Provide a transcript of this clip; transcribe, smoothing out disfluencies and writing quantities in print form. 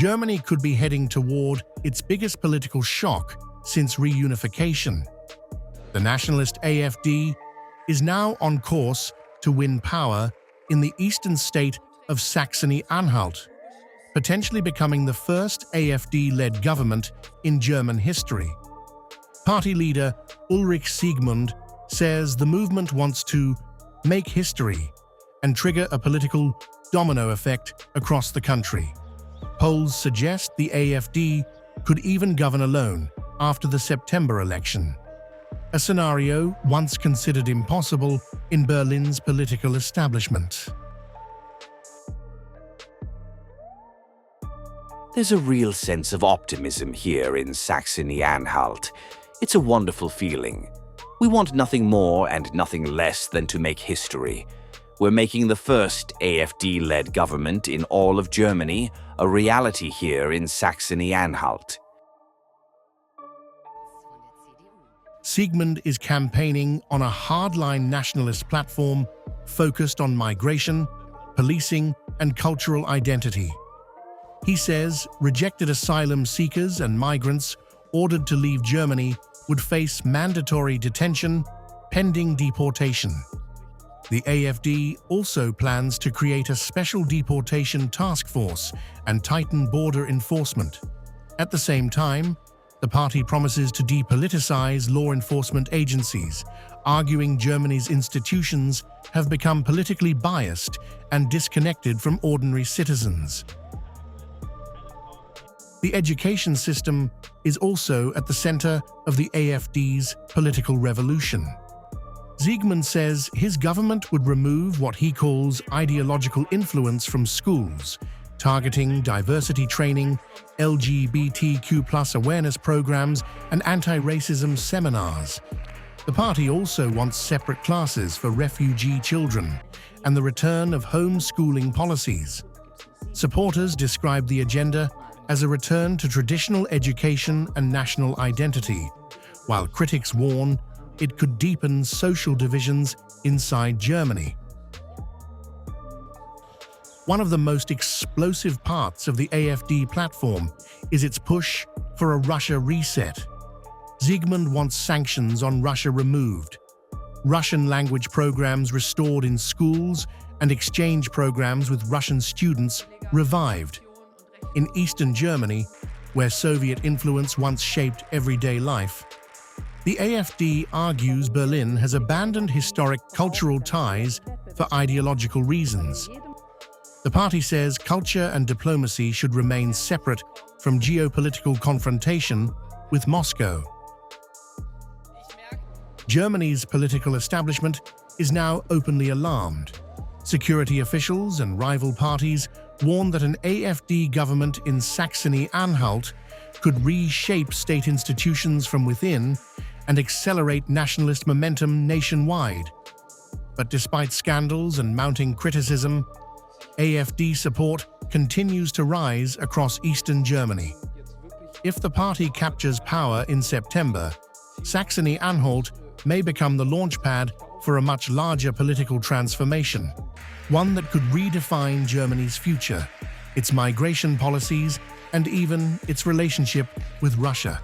Germany could be heading toward its biggest political shock since reunification. The nationalist AfD is now on course to win power in the eastern state of Saxony-Anhalt, potentially becoming the first AfD-led government in German history. Party leader Ulrich Siegmund says the movement wants to make history and trigger a political domino effect across the country. Polls suggest the AfD could even govern alone after the September election, a scenario once considered impossible in Berlin's political establishment. There's a real sense of optimism here in Saxony-Anhalt. It's a wonderful feeling. We want nothing more and nothing less than to make history. We're making the first AfD-led government in all of Germany a reality here in Saxony-Anhalt. Siegmund is campaigning on a hardline nationalist platform focused on migration, policing, and cultural identity. He says rejected asylum seekers and migrants ordered to leave Germany would face mandatory detention pending deportation. The AfD also plans to create a special deportation task force and tighten border enforcement. At the same time, the party promises to depoliticize law enforcement agencies, arguing Germany's institutions have become politically biased and disconnected from ordinary citizens. The education system is also at the center of the AfD's political revolution. Siegmund says his government would remove what he calls ideological influence from schools, targeting diversity training, LGBTQ+ awareness programs, and anti-racism seminars. The party also wants separate classes for refugee children and the return of homeschooling policies. Supporters describe the agenda as a return to traditional education and national identity, while critics warn it could deepen social divisions inside Germany. One of the most explosive parts of the AfD platform is its push for a Russia reset. Siegmund wants sanctions on Russia removed, Russian language programs restored in schools, and exchange programs with Russian students revived. In Eastern Germany, where Soviet influence once shaped everyday life, the AfD argues Berlin has abandoned historic cultural ties for ideological reasons. The party says culture and diplomacy should remain separate from geopolitical confrontation with Moscow. Germany's political establishment is now openly alarmed. Security officials and rival parties warn that an AfD government in Saxony-Anhalt could reshape state institutions from within and accelerate nationalist momentum nationwide. But despite scandals and mounting criticism, AfD support continues to rise across Eastern Germany. If the party captures power in September, Saxony-Anhalt may become the launchpad for a much larger political transformation, one that could redefine Germany's future, its migration policies, and even its relationship with Russia.